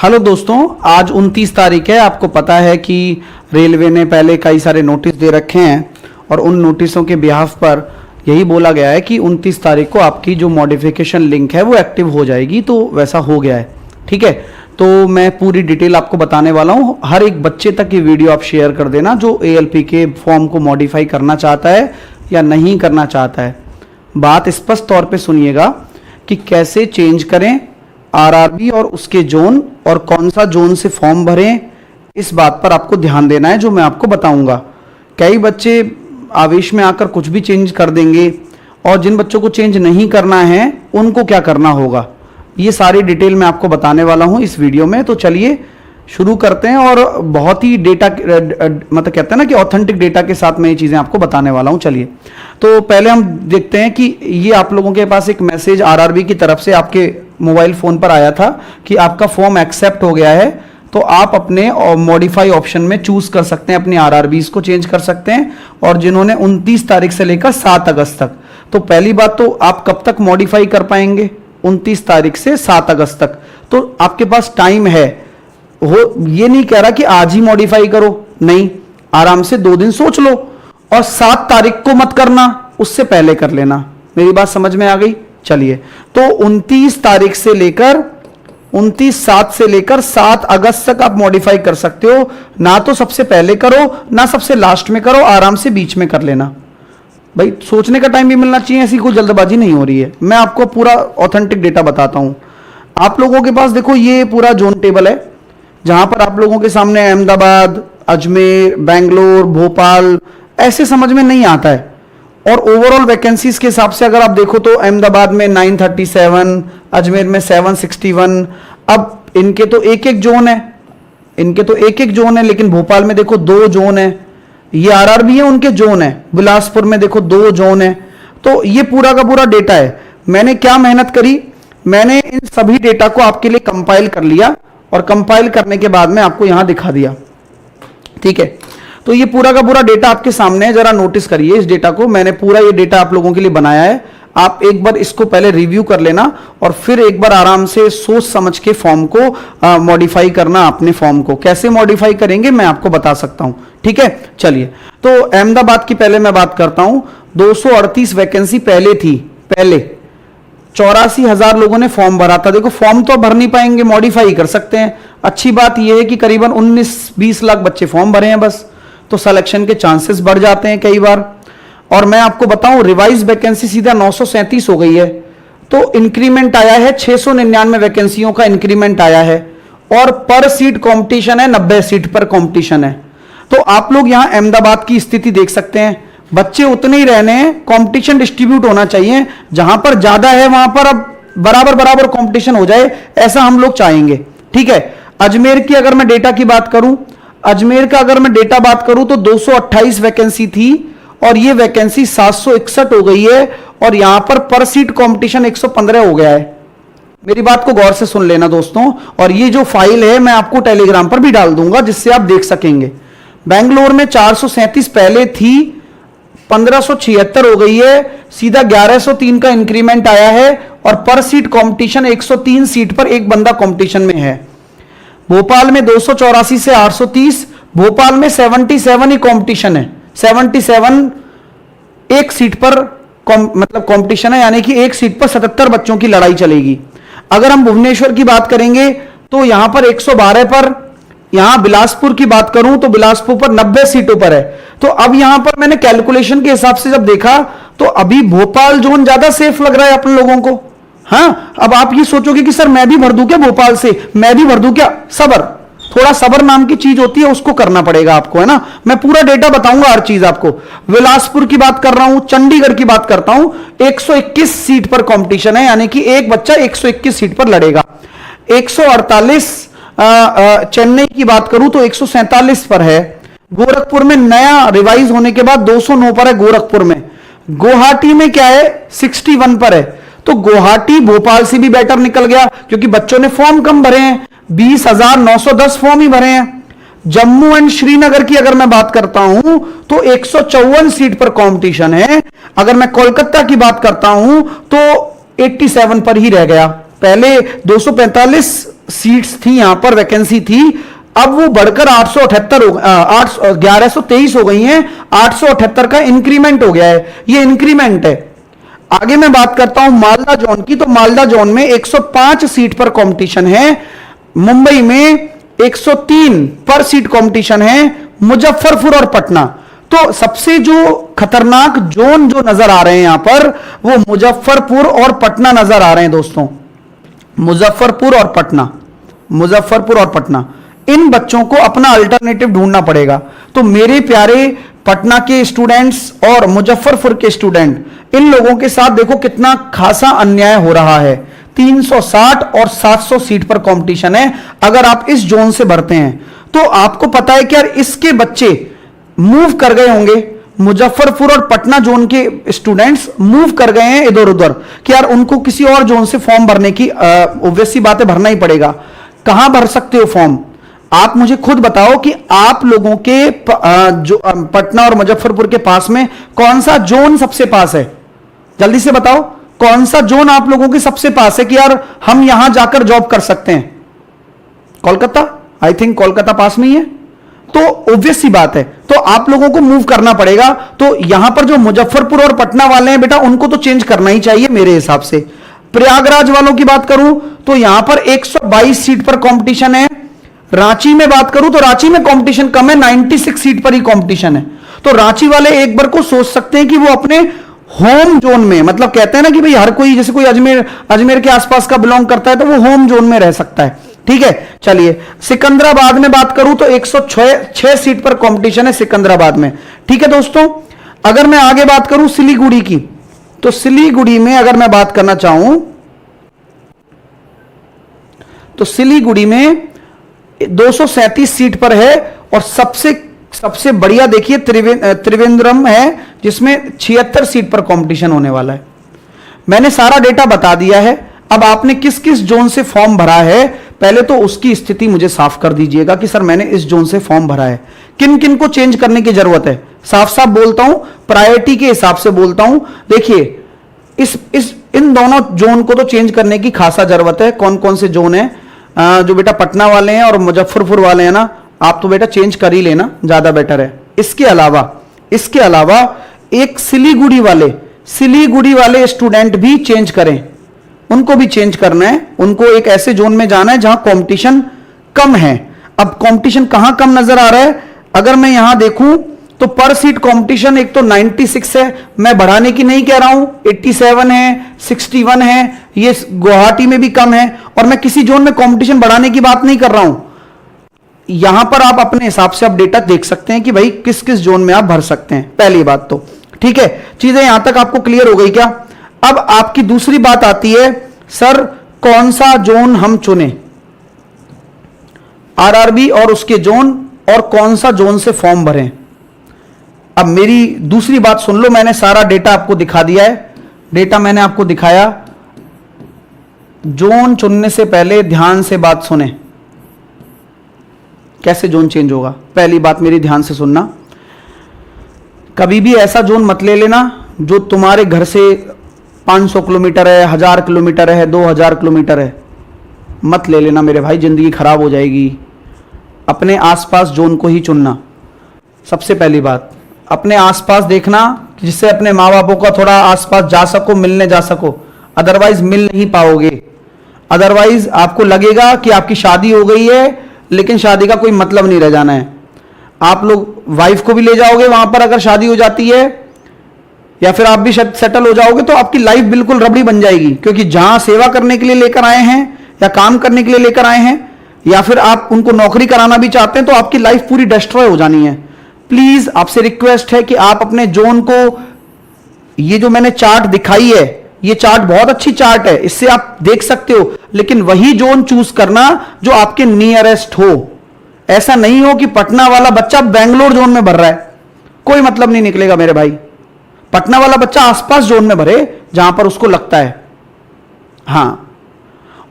Hello दोस्तों, आज 29 तारीख है। आपको पता है कि रेलवे ने पहले कई सारे नोटिस दे रखे हैं और उन नोटिसों के बिहाफ पर यही बोला गया है कि 29 तारीख को आपकी जो मॉडिफिकेशन लिंक है वो एक्टिव हो जाएगी। तो वैसा हो गया है, ठीक है। तो मैं पूरी डिटेल आपको बताने वाला हूँ। हर एक बच्चे तक ये वीडियो आप शेयर कर देना जो ALP के फॉर्म को मॉडिफाई करना चाहता है या नहीं करना चाहता है। बात स्पष्ट तौर पे सुनिएगा कि कैसे चेंज करें RRB और उसके जोन, और कौन सा जोन से फॉर्म भरें, इस बात पर आपको ध्यान देना है जो मैं आपको बताऊंगा। कई बच्चे आवेश में आकर कुछ भी चेंज कर देंगे और जिन बच्चों को चेंज नहीं करना है उनको क्या करना होगा, ये सारी डिटेल मैं आपको बताने वाला हूं इस वीडियो में। तो चलिए शुरू करते हैं। और बहुत ही डेटा मतलब कहते हैं ना कि ऑथेंटिक डेटा के साथ मैं ये चीज़ें आपको बताने वाला हूं। चलिए तो पहले हम देखते हैं कि ये आप लोगों के पास एक मैसेज RRB की तरफ से आपके मोबाइल फ़ोन पर आया था कि आपका फॉर्म एक्सेप्ट हो गया है। तो आप अपने मॉडिफाई ऑप्शन में चूज कर सकते हैं, अपने RRBs को चेंज कर सकते हैं। और जिन्होंने 29 तारीख से लेकर 7 अगस्त तक, तो पहली बात तो आप कब तक मॉडिफाई कर पाएंगे? 29 तारीख से 7 अगस्त तक। तो आपके पास टाइम है। ये नहीं कह रहा कि आज ही मॉडिफाई करो, नहीं, आराम से 2 दिन सोच लो और 7 तारीख को मत करना, उससे पहले कर लेना। मेरी बात समझ में आ गई? चलिए, तो 29 तारीख से लेकर 29/7 से लेकर 7 अगस्त तक आप मॉडिफाई कर सकते हो। ना तो सबसे पहले करो ना सबसे लास्ट में करो, आराम से बीच में कर लेना। भाई सोचने का टाइम भी मिलना चाहिए, ऐसी कोई जल्दबाजी नहीं हो रही है। मैं आपको पूरा ऑथेंटिक डेटा बताता हूं। आप लोगों के पास देखो ये पूरा जोन टेबल है जहां पर आप लोगों के सामने अहमदाबाद, अजमेर, बेंगलोर, भोपाल ऐसे समझ में नहीं आता है। और ओवरऑल वैकेंसीज के हिसाब से अगर आप देखो तो अहमदाबाद में 937, अजमेर में 761। अब इनके तो एक एक जोन है, लेकिन भोपाल में देखो 2 जोन है। ये RRB है, उनके जोन है। बिलासपुर में देखो 2 जोन है। तो ये पूरा का पूरा डेटा है। मैंने क्या मेहनत करी, मैंने इन सभी डेटा को आपके लिए कंपाइल कर लिया और कंपाइल करने के बाद में आपको यहां दिखा दिया, ठीक है। तो ये पूरा का पूरा डेटा आपके सामने है, जरा नोटिस करिए इस डेटा को। मैंने पूरा ये डेटा आप लोगों के लिए बनाया है। आप एक बार इसको पहले रिव्यू कर लेना और फिर एक बार आराम से सोच समझ के फॉर्म को मॉडिफाई करना। अपने फॉर्म को कैसे मॉडिफाई करेंगे मैं आपको बता सकता हूं, ठीक है। चलिए, तो अहमदाबाद की पहले मैं बात करता हूं। 238 वैकेंसी पहले थी, पहले 84,000 लोगों ने फॉर्म भरा था। देखो फॉर्म तो भर नहीं पाएंगे, मॉडिफाई कर सकते हैं। अच्छी बात यह है कि करीबन 19-20 लाख बच्चे फॉर्म भरे हैं बस, तो सिलेक्शन के चांसेस बढ़ जाते हैं कई बार। और मैं आपको बताऊं रिवाइज वैकेंसी सीधा 937 हो गई है। तो इंक्रीमेंट आया है, 699 वैकेंसियों का इंक्रीमेंट आया है। और पर सीट कंपटीशन है, 90 सीट पर कंपटीशन है। तो आप लोग यहां अहमदाबाद की स्थिति देख सकते हैं। बच्चे उतने ही रहने हैं, कंपटीशन डिस्ट्रीब्यूट होना चाहिए। जहां पर ज्यादा है वहां पर अब बराबर बराबर कंपटीशन हो जाए, ऐसा हम लोग चाहेंगे, ठीक है। अजमेर की अगर मैं डेटा की बात करूं, अजमेर का अगर मैं डेटा बात करूं तो 228 वैकेंसी थी और ये वैकेंसी 761 हो गई है। और यहां पर सीट कंपटीशन 115 हो गया है। मेरी बात को गौर से सुन लेना दोस्तों। और ये जो फाइल है मैं आपको टेलीग्राम पर भी डाल दूंगा जिससे आप देख सकेंगे। बेंगलोर में 437 पहले थी, 1576 हो गई है, सीधा 1103 का इंक्रीमेंट आया है। और पर सीट कंपटीशन 103 सीट पर एक बंदा कंपटीशन में है। भोपाल में 284 से 830, भोपाल में 77 ही कंपटीशन है। 77 एक सीट पर मतलब कंपटीशन है, यानी कि एक सीट पर 77 बच्चों की लड़ाई चलेगी। अगर हम भुवनेश्वर की बात करेंगे तो यहां पर 112 पर, यहां बिलासपुर की बात करूं तो बिलासपुर पर 90 सीटों पर है। तो अब यहां पर मैंने कैलकुलेशन के हिसाब से जब देखा तो अभी भोपाल जोन ज्यादा सेफ लग रहा है अपन लोगों को। हाँ, अब आप ये सोचोगे कि सर मैं भी भर दूं क्या भोपाल से, मैं भी भर दूं क्या? सबर, थोड़ा सबर नाम की चीज होती है, उसको करना पड़ेगा आपको, है ना। मैं पूरा डेटा बताऊंगा हर चीज आपको। बिलासपुर की बात कर रहा हूं, चंडीगढ़ की बात करता हूं, 121 सीट पर कंपटीशन है, यानी कि एक बच्चा 121 सीट पर लड़ेगा। 148 चेन्नई की बात करूं तो 147 पर है। गोरखपुर में नया रिवाइज होने के बाद 209 पर है गोरखपुर में। गुवाहाटी में क्या है, 61 पर है। तो गुवाहाटी भोपाल से भी बेटर निकल गया क्योंकि बच्चों ने फॉर्म कम भरे हैं, 20,910 फॉर्म ही भरे हैं। जम्मू एंड श्रीनगर की अगर मैं बात करता हूं तो 154 सीट पर कंपटीशन है। अगर मैं कोलकाता की बात करता हूं तो 87 पर ही रह गया। पहले 245 सीट्स थी, यहां पर वैकेंसी थी, अब वो बढ़कर 878 1123 हो गई हैं। 878 का इंक्रीमेंट हो गया है, ये इंक्रीमेंट है। आगे मैं बात करता हूं मालदा जोन की, तो मालदा जोन में 105 सीट पर कंपटीशन है, मुंबई में 103 पर सीट कंपटीशन है, मुजफ्फरपुर और पटना। तो सबसे जो खतरनाक जोन जो नजर आ रहे हैं यहां पर, वो मुजफ्फरपुर और पटना नजर आ रहे हैं दोस्तों, मुजफ्फरपुर और पटना, मुजफ्फरपुर और पटना। इन बच्चों को अपना अल्टरनेटिव ढूंढना पड़ेगा। तो मेरे प्यारे पटना के स्टूडेंट्स और मुजफ्फरपुर के स्टूडेंट, इन लोगों के साथ देखो कितना खासा अन्याय हो रहा है। 360 और 700 सीट पर कंपटीशन है। अगर आप इस जोन से भरते हैं तो आपको पता है कि यार इसके बच्चे मूव कर गए होंगे, मुजफ्फरपुर और पटना जोन के स्टूडेंट्स मूव कर गए हैं इधर उधर कि यार उनको किसी और जोन से फॉर्म भरने की ऑब्वियस सी बात है, भरना ही पड़ेगा। कहां भर सकते हो फॉर्म? आप मुझे खुद बताओ कि आप लोगों के जो पटना और मुजफ्फरपुर के पास में कौन सा जोन सबसे पास है? जल्दी से बताओ कौन सा जोन आप लोगों के सबसे पास है कि यार हम यहां जाकर जॉब कर सकते हैं? कोलकाता, आई थिंक कोलकाता पास में ही है। तो ऑब्वियस सी बात है, तो आप लोगों को मूव करना पड़ेगा। तो यहां पर जो मुजफ्फरपुर और पटना वाले हैं बेटा, उनको तो चेंज करना ही चाहिए मेरे हिसाब से। प्रयागराज वालों की बात करूं तो यहां पर 122 सीट पर कंपटीशन है। रांची में बात करूं तो रांची में कंपटीशन कम है, 96 सीट पर ही कंपटीशन है। तो रांची वाले एक बार को सोच सकते हैं कि वो अपने होम जोन में, मतलब कहते हैं ना कि भाई हर कोई, जैसे कोई अजमेर के आसपास का बिलोंग करता है तो वो होम जोन में रह सकता है। ठीक है, चलिए सिकंदराबाद में बात करूं तो 106 सीट पर कंपटीशन है सिकंदराबाद में। ठीक है दोस्तों, अगर मैं आगे बात करूं सिलीगुड़ी की, तो सिलीगुड़ी में अगर मैं बात करना चाहूं तो सिलीगुड़ी में 237 सीट पर है, और सबसे बढ़िया देखिए त्रिवेंद्रम है जिसमें 76 सीट पर कंपटीशन होने वाला है। मैंने सारा डेटा बता दिया है। अब आपने किस किस जोन से फॉर्म भरा है, पहले तो उसकी स्थिति मुझे साफ कर दीजिएगा कि सर मैंने इस जोन से फॉर्म भरा है, किन किन को चेंज करने की जरूरत है। साफ साफ बोलता हूं, प्रायोरिटी के हिसाब से बोलता हूं। देखिए इन दोनों जोन को तो चेंज करने की खासा जरूरत है। कौन कौन से जोन है? जो बेटा पटना वाले हैं और मुजफ्फरपुर वाले हैं ना, आप तो बेटा चेंज कर ही लेना, ज्यादा बेटर है। इसके अलावा एक सिलीगुड़ी वाले स्टूडेंट भी चेंज करें, उनको भी चेंज करना है। उनको एक ऐसे जोन में जाना है जहां कंपटीशन कम है। अब कंपटीशन कहां कम नजर आ रहा है? अगर मैं यहां देखूं तो पर सीट कंपटीशन एक तो 96 है, मैं बढ़ाने की नहीं कह रहा हूं, 87 है, 61 है, ये गुवाहाटी में भी कम है, और मैं किसी जोन में कंपटीशन बढ़ाने की बात नहीं कर रहा हूं। यहां पर आप अपने हिसाब से आप डेटा देख सकते हैं कि भाई किस किस जोन में आप भर सकते हैं। पहली बात तो ठीक है, चीजें यहां तक आपको क्लियर हो गई क्या? अब आपकी दूसरी बात आती है, सर कौन सा जोन हम चुने, आरआरबी और उसके जोन, और कौन सा जोन से फॉर्म भरें। अब मेरी दूसरी बात सुन लो, मैंने सारा डेटा आपको दिखा दिया है। डेटा मैंने आपको दिखाया। जोन चुनने से पहले ध्यान से बात सुने, कैसे जोन चेंज होगा। पहली बात मेरी ध्यान से सुनना, कभी भी ऐसा जोन मत ले लेना जो तुम्हारे घर से 500 किलोमीटर है, 1000 किलोमीटर है, 2000 किलोमीटर है, मत ले लेना मेरे भाई, जिंदगी खराब हो जाएगी। अपने आसपास जोन को ही चुनना। सबसे पहली बात, अपने आसपास देखना जिससे अपने माँ बापों का थोड़ा आसपास जा सको, मिलने जा सको, अदरवाइज मिल नहीं पाओगे। अदरवाइज आपको लगेगा कि आपकी शादी हो गई है लेकिन शादी का कोई मतलब नहीं रह जाना है। आप लोग वाइफ को भी ले जाओगे वहां पर अगर शादी हो जाती है, या फिर आप भी सेटल हो जाओगे, तो आपकी लाइफ बिल्कुल रबड़ी बन जाएगी। क्योंकि जहां सेवा करने के लिए लेकर आए हैं या काम करने के लिए लेकर आए हैं, या फिर आप उनको नौकरी कराना भी चाहते हैं, तो आपकी लाइफ पूरी डिस्ट्रॉय हो जानी है। प्लीज आपसे रिक्वेस्ट है कि आप अपने जोन को, ये जो मैंने चार्ट दिखाई है, ये चार्ट बहुत अच्छी चार्ट है, इससे आप देख सकते हो, लेकिन वही जोन चूज करना जो आपके नियरेस्ट हो। ऐसा नहीं हो कि पटना वाला बच्चा बेंगलोर जोन में भर रहा है, कोई मतलब नहीं निकलेगा मेरे भाई। पटना वाला बच्चा आसपास जोन में भरे जहां पर उसको लगता है। हां,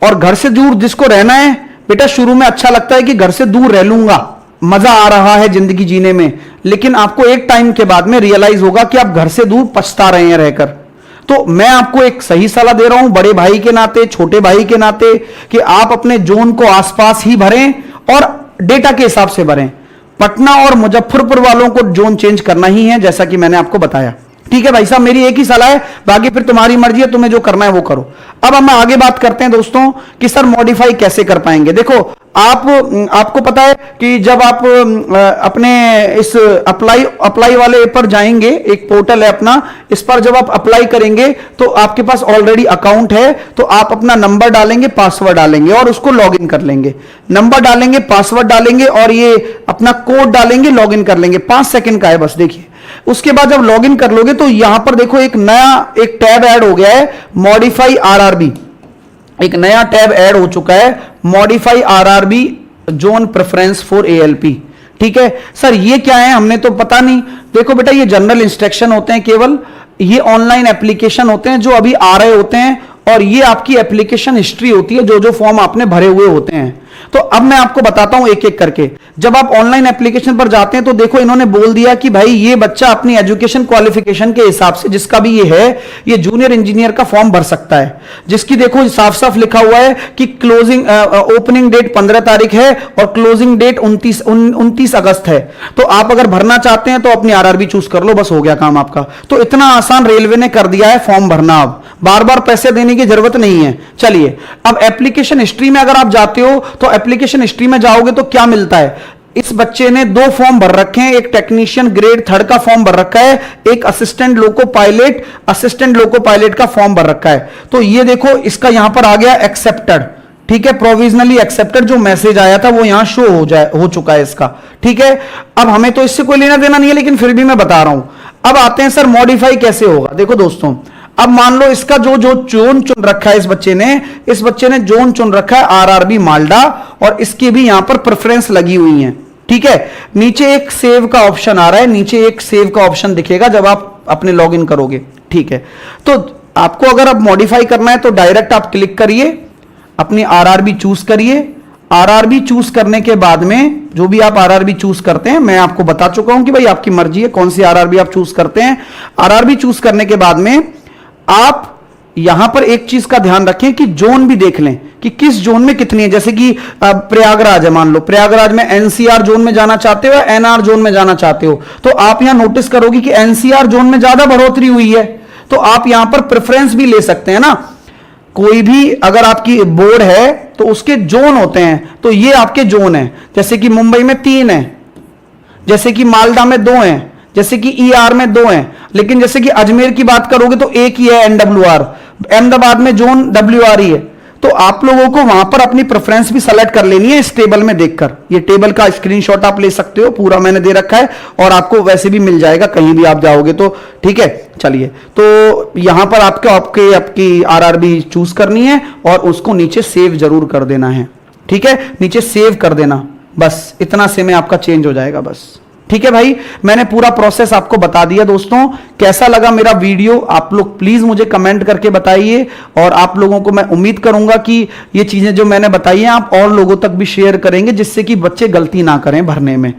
और घर से दूर जिसको रहना है बेटा, शुरू में अच्छा लगता है कि घर से दूर रह लूंगा, मजा आ रहा है जिंदगी जीने में, लेकिन आपको एक टाइम के बाद में रियलाइज होगा कि आप घर से दूर पछता रहे हैं रहकर। तो मैं आपको एक सही सलाह दे रहा हूं बड़े भाई के नाते, छोटे भाई के नाते, कि आप अपने जोन को आसपास ही भरें और डेटा के हिसाब से भरें। पटना और मुजफ्फरपुर वालों को जोन चेंज करना ही है, जैसा कि मैंने आपको बताया। ठीक है भाई साहब, मेरी एक ही सलाह है, बाकी फिर तुम्हारी मर्जी है, तुम्हें जो करना है वो करो। अब हम आगे बात करते हैं दोस्तों कि सर मॉडिफाई कैसे कर पाएंगे। देखो आपको पता है कि जब आप अपने इस अप्लाई वाले ऐप पर जाएंगे, एक पोर्टल है अपना, इस पर जब आप अप्लाई करेंगे तो आपके पास ऑलरेडी अकाउंट है, तो आप अपना नंबर डालेंगे, पासवर्ड डालेंगे और उसको लॉगिन कर लेंगे। नंबर डालेंगे, पासवर्ड डालेंगे और ये अपना कोड डालेंगे, लॉगिन कर लेंगे। 5 सेकंड का है बस। देखिए उसके बाद जब लॉगिन कर लोगे तो यहां पर देखो एक टैब ऐड हो गया है, मॉडिफाई आरआरबी। एक नया टैब ऐड हो चुका है, modify RRB zone preference for ALP. ठीक है सर, ये क्या है हमने तो पता नहीं। देखो बेटा, ये जनरल इंस्ट्रक्शन होते हैं, केवल ये ऑनलाइन एप्लीकेशन होते हैं जो अभी आ रहे होते हैं, और ये आपकी एप्लीकेशन हिस्ट्री होती है, जो जो फॉर्म आपने भरे हुए होते हैं। तो अब मैं आपको बताता हूं एक एक करके। जब आप ऑनलाइन एप्लीकेशन पर जाते हैं तो देखो इन्होंने बोल दिया कि भाई ये बच्चा अपनी एजुकेशन क्वालिफिकेशन के हिसाब से, जिसका भी ये है, ये जूनियर इंजीनियर का फॉर्म भर सकता है, जिसकी देखो साफ साफ लिखा हुआ है कि क्लोजिंग ओपनिंग डेट 15 तारीख है और क्लोजिंग डेट 29 अगस्त है। तो आप अगर भरना चाहते हैं तो अपनी आरआरबी चूज कर लो, बस हो गया काम आपका। तो इतना आसान रेलवे ने कर दिया है फॉर्म भरना, अब बार बार पैसे देने की जरूरत नहीं है। चलिए अब एप्लीकेशन हिस्ट्री में अगर आप जाते हो तो एप्लीकेशन हिस्ट्री में जाओगे तो क्या मिलता है। इस बच्चे ने 2 फॉर्म भर रखे हैं, एक टेक्नीशियन ग्रेड 3 का फॉर्म भर रखा है, एक असिस्टेंट लोको पायलट का फॉर्म भर रखा है। तो ये देखो इसका यहां पर आ गया एक्सेप्टेड। ठीक है, प्रोविजनली एक्सेप्टेड जो मैसेज आया था वो यहां शो हो चुका है इसका। ठीक है, अब हमें तो इससे कोई लेना देना नहीं है, लेकिन फिर भी मैं बता रहा हूं। अब आते हैं सर मॉडिफाई कैसे होगा। देखो दोस्तों, अब मान लो इसका जो जोन चुन रखा है इस बच्चे ने जोन चुन रखा है आरआरबी मालडा, और इसकी भी यहां पर प्रेफरेंस लगी हुई है। ठीक है, नीचे एक सेव का ऑप्शन आ रहा है, नीचे एक सेव का ऑप्शन दिखेगा जब आप अपने लॉगिन करोगे। ठीक है, तो आपको अगर अब मॉडिफाई करना है तो डायरेक्ट आप क्लिक करिए, अपनी आरआरबी चूज करिए। आरआरबी चूज करने के बाद में जो भी आप आरआरबी चूज करते हैं, मैं आपको बता चुका हूं कि भाई आपकी मर्जी है कौन सी आरआरबी आप चूज करते हैं। आरआरबी चूज करने के बाद में आप यहां पर एक चीज का ध्यान रखें कि जोन भी देख लें कि किस जोन में कितनी है। जैसे कि प्रयागराज है, मान लो प्रयागराज में एनसीआर जोन में जाना चाहते हो या एनआर जोन में जाना चाहते हो, तो आप यहां नोटिस करोगे कि एनसीआर जोन में ज्यादा बढ़ोतरी हुई है, तो आप यहां पर प्रेफरेंस भी ले सकते हैं ना। कोई भी अगर आपकी बोर्ड है तो उसके जोन होते हैं, तो ये आपके जोन है। जैसे कि मुंबई में 3 है, जैसे कि मालदा में 2 हैं, जैसे कि ईआर में 2 हैं, लेकिन जैसे कि अजमेर की बात करोगे तो एक ही है एनडब्ल्यूआर। अहमदाबाद में जोन डब्ल्यूआर ही है। तो आप लोगों को वहां पर अपनी प्रेफरेंस भी सेलेक्ट कर लेनी है इस टेबल में देखकर। ये टेबल का स्क्रीनशॉट आप ले सकते हो, पूरा मैंने दे रखा है, और आपको वैसे भी मिल जाएगा कहीं भी आप जाओगे तो। ठीक है, चलिए, तो यहां पर आपकी आरआरबी चूज करनी है और उसको नीचे सेव जरूर कर देना है। ठीक है, नीचे सेव कर देना, बस इतना से में आपका चेंज हो जाएगा बस। ठीक है भाई, मैंने पूरा प्रोसेस आपको बता दिया। दोस्तों, कैसा लगा मेरा वीडियो आप लोग प्लीज मुझे कमेंट करके बताइए, और आप लोगों को मैं उम्मीद करूंगा कि ये चीजें जो मैंने बताई हैं आप और लोगों तक भी शेयर करेंगे, जिससे कि बच्चे गलती ना करें भरने में।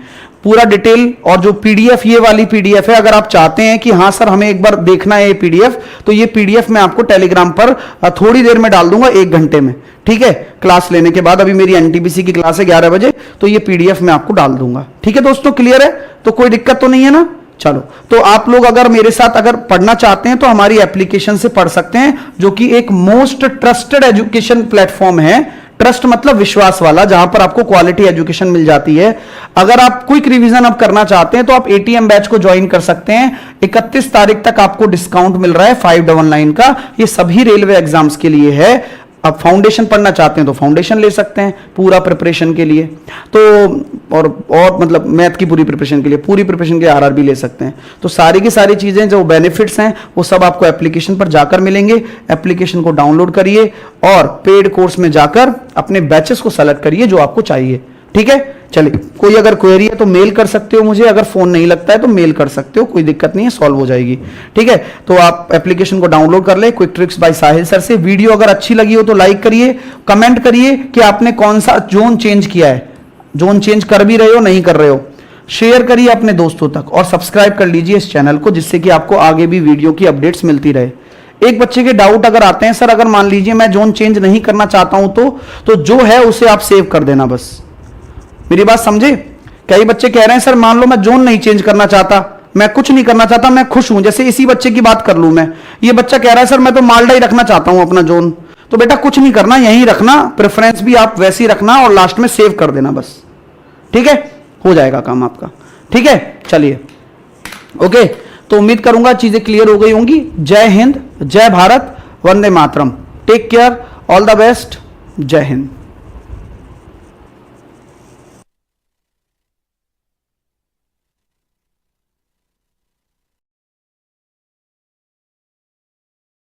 पूरा डिटेल और जो पीडीएफ, ये वाली पीडीएफ है, अगर आप चाहते हैं कि हाँ सर हमें एक बार देखना है ये पीडीएफ, तो ये पीडीएफ मैं आपको टेलीग्राम पर थोड़ी देर में डाल दूंगा, 1 घंटे में। ठीक है, क्लास लेने के बाद, अभी मेरी एनटीपीसी की क्लास है 11 बजे, तो ये पीडीएफ मैं आपको डाल दूंगा। ठीक है दोस्तों, क्लियर है? तो कोई दिक्कत तो नहीं है ना? चलो, तो आप लोग अगर मेरे साथ अगर पढ़ना चाहते हैं तो हमारी एप्लीकेशन से पढ़ सकते हैं, जो कि एक मोस्ट ट्रस्टेड एजुकेशन प्लेटफॉर्म है। ट्रस्ट मतलब विश्वास वाला, जहां पर आपको क्वालिटी एजुकेशन मिल जाती है। अगर आप क्विक रिवीजन अब करना चाहते हैं तो आप एटीएम बैच को ज्वाइन कर सकते हैं। 31 तारीख तक आपको डिस्काउंट मिल रहा है 599 का। ये सभी रेलवे एग्जाम्स के लिए है। अब फाउंडेशन पढ़ना चाहते हैं तो फाउंडेशन ले सकते हैं पूरा प्रिपरेशन के लिए, तो और मतलब मैथ की पूरी प्रिपरेशन के लिए, पूरी प्रिपरेशन के लिए आरआरबी ले सकते हैं। तो सारी की सारी चीजें जो बेनिफिट्स हैं वो सब आपको एप्लीकेशन पर जाकर मिलेंगे। एप्लीकेशन को डाउनलोड करिए और पेड कोर्स में जाकर अपने बैचेस को सेलेक्ट करिए जो आपको चाहिए। ठीक है, चलिए, कोई अगर क्वेरी है तो मेल कर सकते हो मुझे, अगर फोन नहीं लगता है तो मेल कर सकते हो, कोई दिक्कत नहीं है, सॉल्व हो जाएगी। ठीक है, तो आप एप्लीकेशन को डाउनलोड कर ले, क्विक ट्रिक्स बाय साहिल सर से। वीडियो अगर अच्छी लगी हो तो लाइक करिए, कमेंट करिए कि आपने कौन सा जोन चेंज किया है, जोन चेंज कर भी रहे हो नहीं कर रहे हो, शेयर करिए अपने दोस्तों तक, और सब्सक्राइब कर लीजिए इस चैनल को, जिससे कि आपको आगे भी वीडियो की अपडेट्स मिलती रहे। एक बच्चे के डाउट अगर आते हैं, सर अगर मान लीजिए मैं जोन चेंज नहीं करना चाहता हूं तो जो है उसे आप सेव कर देना बस। मेरी बात समझे? कई बच्चे कह रहे हैं सर मान लो मैं जोन नहीं चेंज करना चाहता, मैं कुछ नहीं करना चाहता, मैं खुश हूं। जैसे इसी बच्चे की बात कर लूं मैं, ये बच्चा कह रहा है सर मैं तो मालदा ही रखना चाहता हूं अपना जोन। तो बेटा कुछ नहीं करना, यहीं रखना, प्रेफरेंस भी आप वैसे ही रखना और लास्ट में सेव कर देना बस। ठीक है, हो जाएगा काम आपका। ठीक है, चलिए ओके। तो उम्मीद करूंगा चीजें क्लियर हो गई होंगी। जय हिंद, जय Bharat, Vande Mataram. Take care, all the best, जय हिंद।